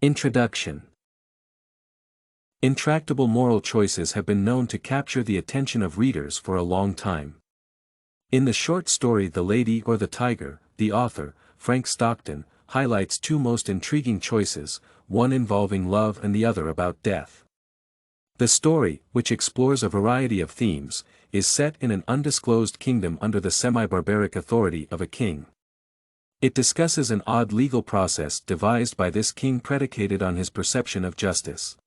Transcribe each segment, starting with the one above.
Introduction. Intractable moral choices have been known to capture the attention of readers for a long time. In the short story The Lady or the Tiger, the author, Frank Stockton, highlights two most intriguing choices, one involving love and the other about death. The story, which explores a variety of themes, is set in an undisclosed kingdom under the semi-barbaric authority of a king. It discusses an odd legal process devised by this king predicated on his perception of justice.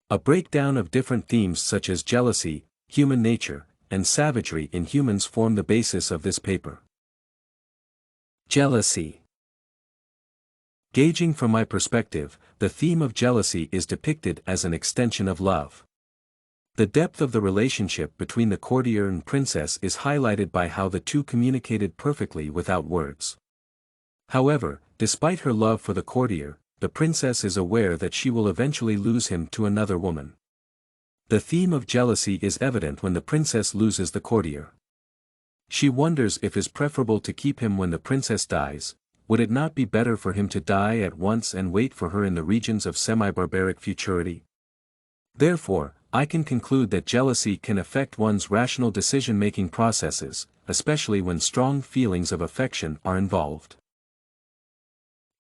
A breakdown of different themes such as jealousy, human nature, and savagery in humans form the basis of this paper. Jealousy. Gauging from my perspective, the theme of jealousy is depicted as an extension of love. The depth of the relationship between the courtier and princess is highlighted by how the two communicated perfectly without words. However, despite her love for the courtier, the princess is aware that she will eventually lose him to another woman. The theme of jealousy is evident when the princess loses the courtier. She wonders if it is preferable to keep him when the princess dies. Would it not be better for him to die at once and wait for her in the regions of semi-barbaric futurity? Therefore, I can conclude that jealousy can affect one's rational decision-making processes, especially when strong feelings of affection are involved.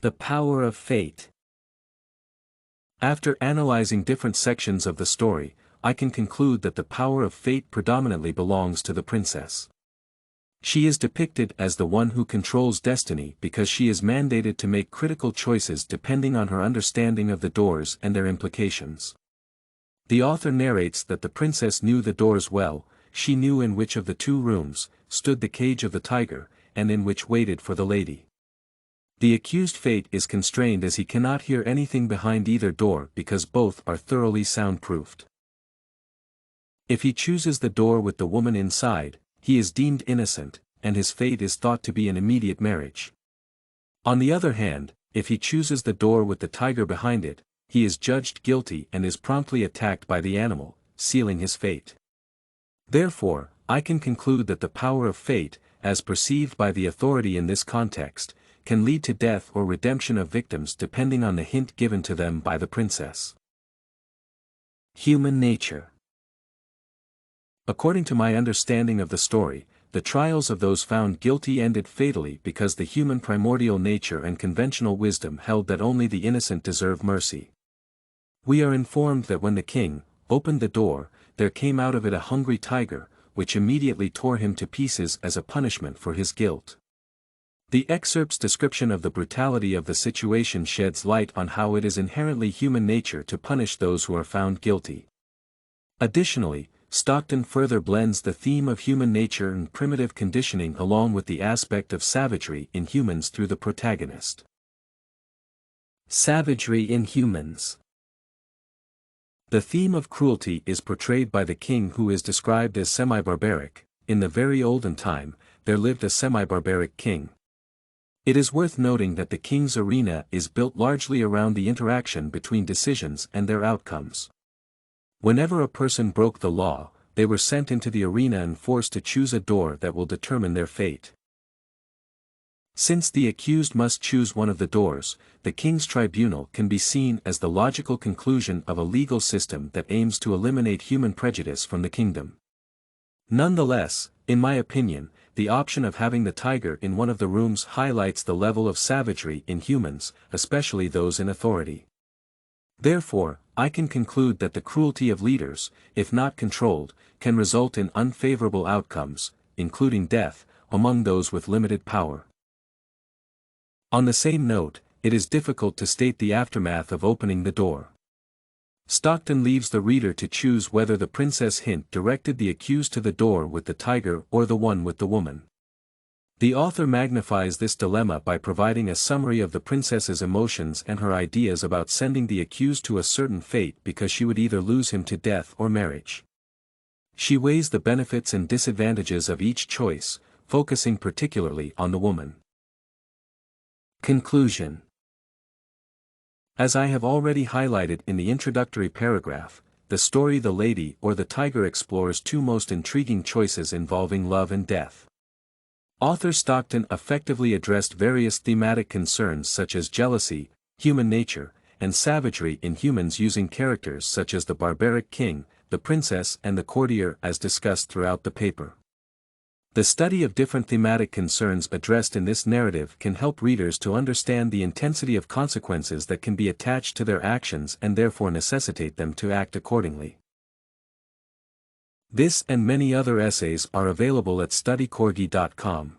The power of fate. After analyzing different sections of the story, I can conclude that the power of fate predominantly belongs to the princess. She is depicted as the one who controls destiny because she is mandated to make critical choices depending on her understanding of the doors and their implications. The author narrates that the princess knew the doors well. She knew in which of the two rooms stood the cage of the tiger, and in which waited for the lady. The accused fate is constrained as he cannot hear anything behind either door because both are thoroughly soundproofed. If he chooses the door with the woman inside, he is deemed innocent, and his fate is thought to be an immediate marriage. On the other hand, if he chooses the door with the tiger behind it, he is judged guilty and is promptly attacked by the animal, sealing his fate. Therefore, I can conclude that the power of fate, as perceived by the authority in this context, can lead to death or redemption of victims depending on the hint given to them by the princess. Human nature. According to my understanding of the story, the trials of those found guilty ended fatally because the human primordial nature and conventional wisdom held that only the innocent deserve mercy. We are informed that when the king opened the door, there came out of it a hungry tiger, which immediately tore him to pieces as a punishment for his guilt. The excerpt's description of the brutality of the situation sheds light on how it is inherently human nature to punish those who are found guilty. Additionally, Stockton further blends the theme of human nature and primitive conditioning along with the aspect of savagery in humans through the protagonist. Savagery in humans. The theme of cruelty is portrayed by the king who is described as semi-barbaric. In the very olden time, there lived a semi-barbaric king. It is worth noting that the king's arena is built largely around the interaction between decisions and their outcomes. Whenever a person broke the law, they were sent into the arena and forced to choose a door that will determine their fate. Since the accused must choose one of the doors, the king's tribunal can be seen as the logical conclusion of a legal system that aims to eliminate human prejudice from the kingdom. Nonetheless, in my opinion, the option of having the tiger in one of the rooms highlights the level of savagery in humans, especially those in authority. Therefore, I can conclude that the cruelty of leaders, if not controlled, can result in unfavorable outcomes, including death, among those with limited power. On the same note, it is difficult to state the aftermath of opening the door. Stockton leaves the reader to choose whether the princess hint directed the accused to the door with the tiger or the one with the woman. The author magnifies this dilemma by providing a summary of the princess's emotions and her ideas about sending the accused to a certain fate because she would either lose him to death or marriage. She weighs the benefits and disadvantages of each choice, focusing particularly on the woman. Conclusion. As I have already highlighted in the introductory paragraph, the story The Lady or the Tiger explores two most intriguing choices involving love and death. Author Stockton effectively addressed various thematic concerns such as jealousy, human nature, and savagery in humans using characters such as the barbaric king, the princess and the courtier as discussed throughout the paper. The study of different thematic concerns addressed in this narrative can help readers to understand the intensity of consequences that can be attached to their actions and therefore necessitate them to act accordingly. This and many other essays are available at studycorgi.com.